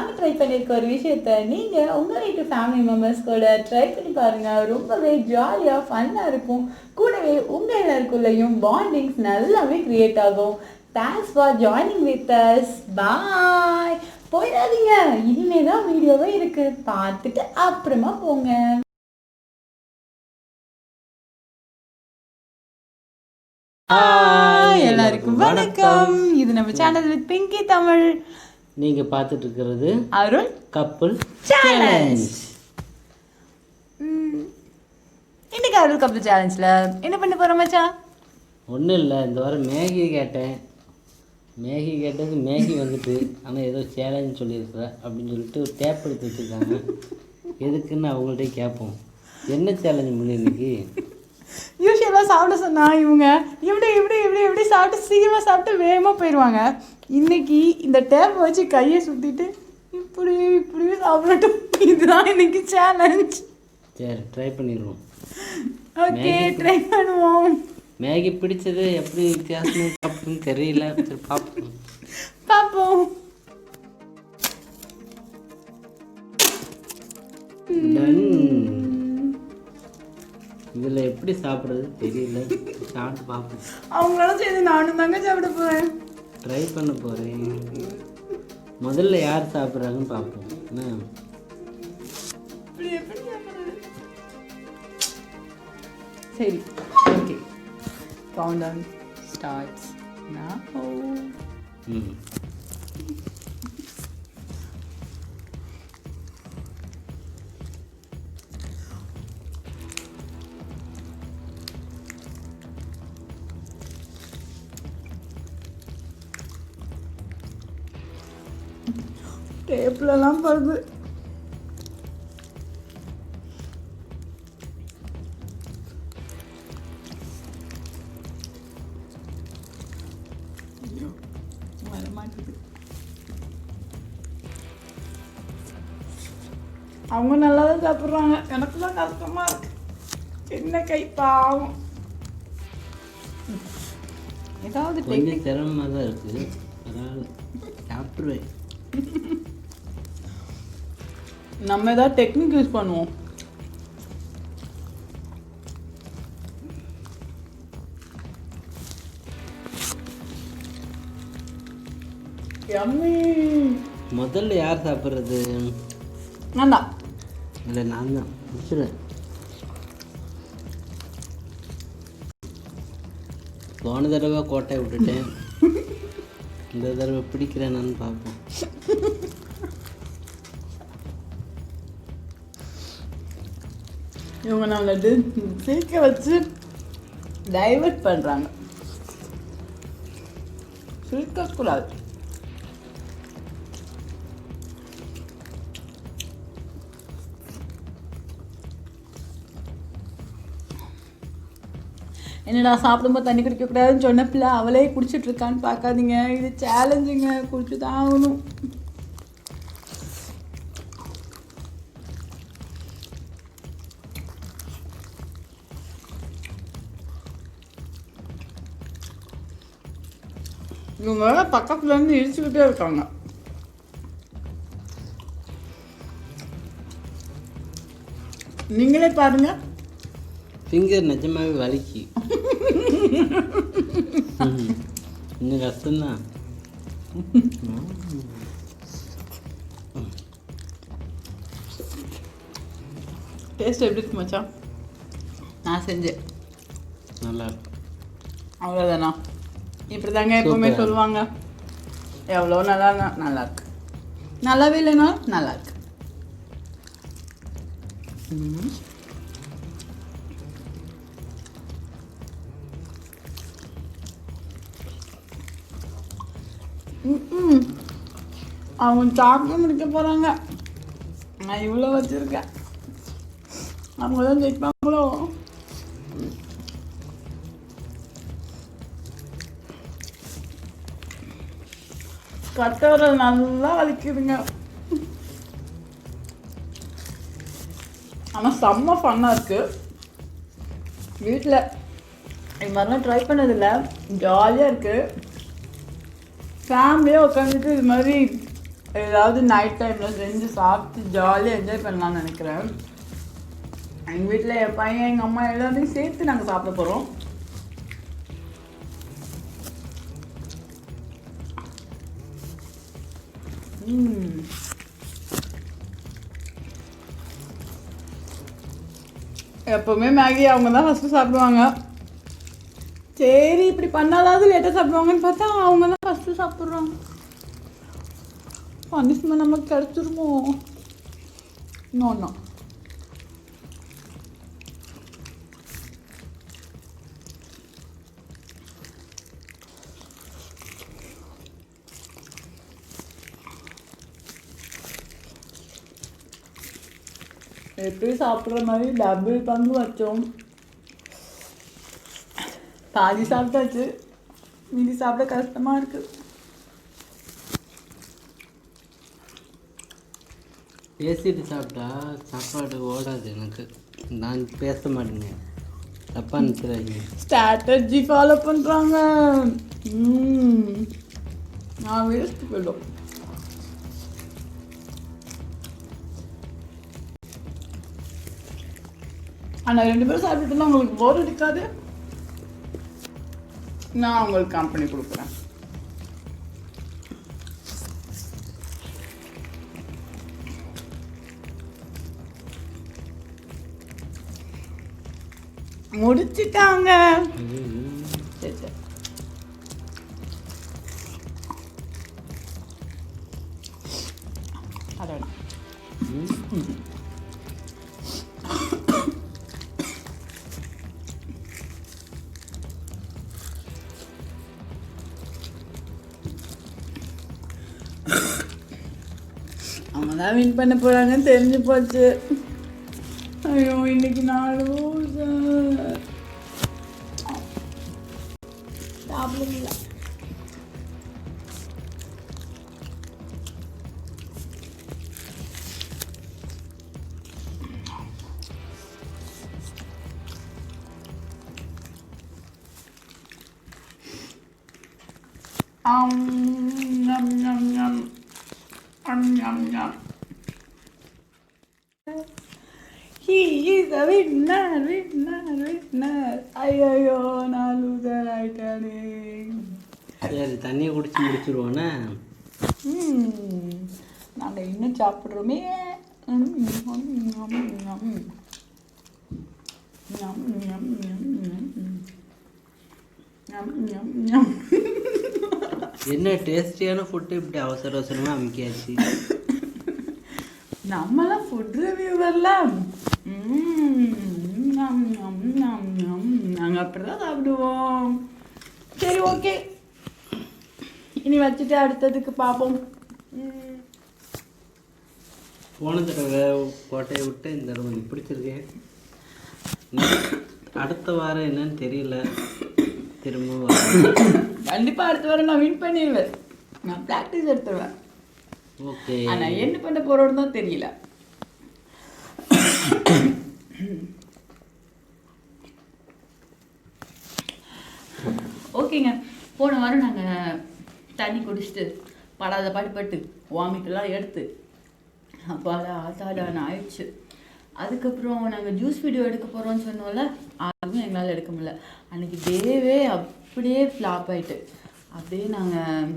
நாங்கள் ட்ரை பண்ணியிருக்க ஒரு விஷயத்த நீங்கள் உங்கள் வீட்டு ஃபேமிலி மெம்பர்ஸ் கூட ட்ரை பண்ணி பாருங்கள். ரொம்பவே ஜாலியாக ஃபன்னாக இருக்கும். கூடவே உங்கள் எல்லாருக்குள்ளேயும் பாண்டிங்ஸ் நல்லாவே க்ரியேட் ஆகும். Thanks for joining with us. Bye. போயிடாதீங்க, இனிமே தான் வீடியோவே இருக்குது, பார்த்துட்டு அப்புறமா போங்க. எல்லாருக்கும் வணக்கம். இது நம்ம சேனல் வித் பிங்கி தமிழ். நீங்க பார்த்துட்டு இருக்கிறது அருள் கப்புள் சேலஞ்ச். இன்னைக்கு அருள் கப்புள் சேலஞ்சில் என்ன பண்ண போகிறோம் மச்சான்? ஒன்றும் இல்லை, இந்த வாரம் மேகி கேட்டேன். மேகி கேட்டது மேகி வந்துட்டு, ஆனால் ஏதோ சேலஞ்ச் சொல்லியிருக்கிற அப்படின்னு சொல்லிட்டு ஒரு டேப் எடுத்து வச்சுருக்காங்க. எதுக்குன்னு அவங்கள்ட்ட கேட்போம், என்ன சேலஞ்ச் பண்ணி இன்னைக்கு? யூஸ்வலாக சாப்பிட சொன்னால் இவங்க இப்படி சாப்பிட்டு சீக்கிரமாக சாப்பிட்டு வேகமாக போயிடுவாங்க. இன்னைக்கு இந்த டேப் வச்சு கையை சுற்றிட்டு இப்படி சாப்பிடட்டும். இதுதான் இன்னைக்கு சேலஞ்ச். சரி, ட்ரை பண்ணிடுவோம். ஓகே, ட்ரை பண்ணுவோம். மேகி பிடிச்சது எப்படி வித்தியாசம் சாப்பிடுன்னு தெரியல. சரி, பார்ப்போம். இதில் எப்படி சாப்பிட்றது தெரியல, சாப்பிட்டு பார்ப்போம். அவங்களால சரி, நானும் தாங்க சாப்பிட போகிறேன், ட்ரை பண்ண போகிறேன். முதல்ல யார் சாப்பிட்றாங்கன்னு பார்ப்போம். என்ன சரி, ஓகே. கவுண்டவுன் ஸ்டார்ட்ஸ் நவ. டேப்லலாம் படுது. அவங்க நல்லா தான் சாப்பிட்றாங்க, எனக்கு தான் கஷ்டமாக இருக்கு. சின்ன கை பாவம். ஏதாவது கொஞ்சம் சிரமமாக தான் இருக்குது, அதனால் சாப்பிடுவேன். நம்ம ஏதாவது டெக்னிக் யூஸ் பண்ணுவோம். முதல்ல யார் சாப்பிட்றது? நான் தான். இல்லை, நான் தான் முடிச்சுடுவேன். போன தடவை கோட்டையை விட்டுட்டேன், இந்த தடவை பிடிக்கிறேன்னு பார்ப்போம். இவங்க நம்மளை சிரிக்க வச்சு டைவர்ட் பண்ணுறாங்க. சிரிக்கக்கூடாது. என்னடா சாப்பிடும்போது தண்ணி குடிக்கக்கூடாதுன்னு சொன்னப்பில்ல, அவளே குடிச்சிட்ருக்கான்னு பார்க்காதீங்க. இது சேலஞ்சுங்க, குடிச்சு தான் ஆகணும். இவங்க பக்கத்துலேருந்து இடிச்சுக்கிட்டே இருக்காங்க. நீங்களே பாருங்க, ஃபிங்கர் நிஜமாவே வலிக்கு. இன்னும் கஷ்டம்தான். டேஸ்ட் எப்படி இருக்கு மச்சான்? நான் செஞ்சேன், நல்லா இருக்கு. அவ்வளோதானா? இப்படி தாங்க எப்பவுமே சொல்லுவாங்க. எவ்வளோ நல்லா இருக்கு, நல்லாவே இல்லைன்னா நல்லா இருக்கு. அவங்க சாப்பிட்டு முடிக்க போகிறாங்க, நான் இவ்வளோ வச்சுருக்கேன். அவங்க தான் ஜெயிப்பாங்களோ? கட்டவரை நல்லா வலிக்குதுங்க. ஆனால் செம்ம ஃபன்னாக இருக்குது. வீட்டில் இது மாதிரிலாம் ட்ரை பண்ணதில்லை, ஜாலியாக இருக்குது. ஃபேமிலியாக உட்காந்துட்டு இது மாதிரி ஏதாவது நைட் டைமில் செஞ்சு சாப்பிட்டு ஜாலியாக என்ஜாய் பண்ணலாம்னு நினைக்கிறேன். எங்கள் வீட்டில் என் பையன் எங்கள் அம்மா எல்லாத்தையும் சேர்த்து நாங்கள் சாப்பிட போகிறோம். எப்போவுமே மேகி அவங்க தான் ஃபஸ்ட்டு சாப்பிடுவாங்க. சரி இப்படி பண்ணாதாவது லேட்டாக சாப்பிடுவாங்கன்னு பார்த்தா அவங்க தான் ஃபஸ்ட்டு சாப்பிட்றாங்க. பனிஷ்மெண்ட் நமக்கு கிடச்சிருமோ? இன்னும் எப்படி சாப்பிட்ற மாதிரி டபுள் பங்கு வச்சோம். பாதி சாப்பிட்டாச்சு, மீதி சாப்பிட கஷ்டமாக இருக்குது. பேசிட்டு சாப்பிட்டா சாப்பாடு ஓடாது எனக்கு. நான் பேச மாட்டேங்க, தப்பாக நினைக்கிறாங்க. ஸ்ட்ராட்டஜி ஃபாலோ பண்ணுறாங்க. நான் வேஸ்ட் போயிடும். ஆனால் 2 பேரும் சாப்பிட்டுட்டுனா உங்களுக்கு போர் அடிக்காது. நான் உங்களுக்கு கம்பெனி கொடுக்குறேன். முடிச்சிட்டாங்க. சரி சரி. அதான் அவங்க தான் வின் பண்ண போகிறாங்கன்னு தெரிஞ்சு போச்சு. ஐயோ இன்னைக்கு நாலு சாப்பிடல. Yum yum yum. Yum yum. He is a winner, winner, winner. ஐயோ நான் லூசர் ஆயிட்டானே. சரி தண்ணியை குடிச்சு முடிச்சிருவோண்ணே. நாங்கள் இன்னும் சாப்பிட்றோமே. என்ன டேஸ்டியான ஃபுட்டு இப்படி அவசர அவசரமாக அமைக்காச்சு. நம்மளாம் ஃபுட் ரிவ்யூவர்லாம் நாங்கள் அப்படி தான் சாப்பிடுவோம். சரி ஓகே, இனி வச்சுட்டு அடுத்ததுக்கு பார்ப்போம். போன தடவை கோட்டையை விட்டு இந்த தடவை பிடிச்சிருக்கேன். அடுத்த வாரம் என்னன்னு தெரியல. திரும்ப கண்டிப்பாக அடுத்த வாரம் நான் வின் பண்ணிடுவேன். நான் ப்ராக்டிஸ் எடுத்துருவேன். ஓகே, ஆனால் என்ன பண்ண போகிறோன்னு தான் தெரியல. ஓகேங்க, போன வாரம் நாங்கள் தண்ணி குடிச்சிட்டு படாத பாடுபட்டு வாமிட்டெல்லாம் எடுத்து அப்பாடா ஆத்தாடான்னு ஆயிடுச்சு. அதுக்கப்புறம் நாங்கள் ஜூஸ் வீடியோ எடுக்க போகிறோம்னு சொன்னோம்ல, அதுவும் எங்களால் எடுக்க முடியல. அன்றைக்கி டேவே அப்படியே ஃப்ளாப் ஆகிட்டு அப்படியே நாங்கள்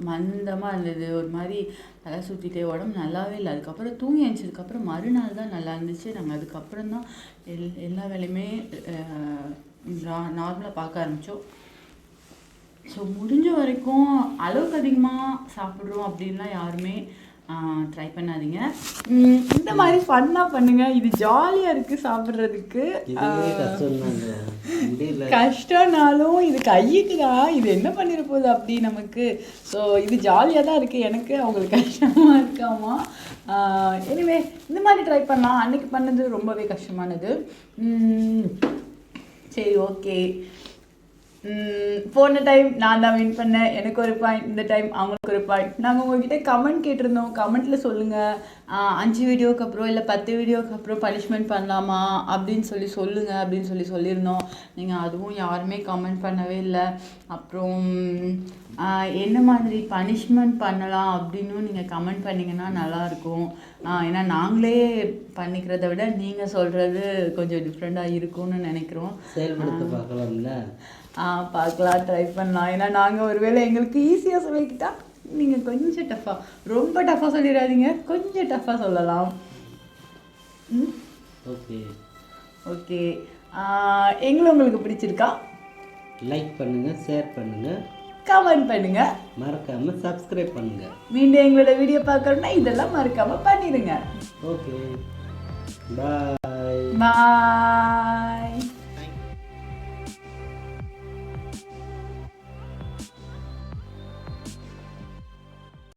மந்தமாக இருந்தது. ஒரு மாதிரி தலை சுற்றிட்டே உடம்பு நல்லாவே இல்லை. அதுக்கப்புறம் தூங்கி எழுந்ததுக்கப்புறம் மறுநாள் தான் நல்லா இருந்துச்சு. நாங்கள் அதுக்கப்புறம் தான் எல்லா வேலையுமே நார்மலாக பார்க்க ஆரம்பித்தோம். ஸோ முடிஞ்ச வரைக்கும் அளவுக்கு அதிகமாக சாப்பிட்றோம் அப்படின்லாம் யாருமே ட்ரை பண்ணாதீங்க. இந்த மாதிரி ஃபன்னாக பண்ணுங்க. இது ஜாலியாக இருக்குது சாப்பிட்றதுக்கு. கஷ்டம்னாலும் இது கையுக்கு தான், இது என்ன பண்ணிட போகுது அப்படி நமக்கு. ஸோ இது ஜாலியாக தான் இருக்குது. எனக்கு அவங்களுக்கு கஷ்டமாக இருக்காமா. எனிவே இந்த மாதிரி ட்ரை பண்ணலாம். அன்றைக்கி பண்ணது ரொம்பவே கஷ்டமானது. சரி ஓகே, போன டைம் நான் தான் வின் பண்ணேன். எனக்கு ஒரு பாயிண்ட், இந்த டைம் அவங்களுக்கு ஒரு பாயிண்ட். நாங்கள் உங்கள்கிட்ட கமெண்ட் கேட்டிருந்தோம். கமெண்ட்டில் சொல்லுங்கள் 5 வீடியோக்கு அப்புறம் இல்லை 10 வீடியோக்கு அப்புறம் பனிஷ்மெண்ட் பண்ணலாமா அப்படின்னு சொல்லுங்கள் அப்படின்னு சொல்லியிருந்தோம். நீங்கள் அதுவும் யாருமே கமெண்ட் பண்ணவே இல்லை. அப்புறம் என்ன மாதிரி பனிஷ்மெண்ட் பண்ணலாம் அப்படின்னு நீங்கள் கமெண்ட் பண்ணிங்கன்னா நல்லாயிருக்கும். ஏன்னா நாங்களே பண்ணிக்கிறத விட நீங்கள் சொல்கிறது கொஞ்சம் டிஃப்ரெண்ட்டாக இருக்கும்னு நினைக்கிறோம். செயல்படுத்த பார்க்கலாம்ல. பார்க்கலாம், ட்ரை பண்ணலாம். ஏன்னா நாங்கள் ஒருவேளை எங்களுக்கு ஈஸியாக சொல்லிக்கிட்டா நீங்கள் கொஞ்சம் டஃப்பாக, ரொம்ப டஃப்பாக சொல்லிடாதீங்க, கொஞ்சம் டஃப்பாக சொல்லலாம். Okay okay. எங்களை உங்களுக்கு பிடிச்சிருக்கா? லைக் பண்ணுங்கள், ஷேர் பண்ணுங்கள், கமெண்ட் பண்ணுங்கள், மறக்காமல் சப்ஸ்கிரைப் பண்ணுங்கள். மீண்டும் எங்களோட வீடியோ பார்க்கணுன்னா இதெல்லாம் மறக்காமல் பண்ணிடுங்க. ஓகே, பாய் பாய்.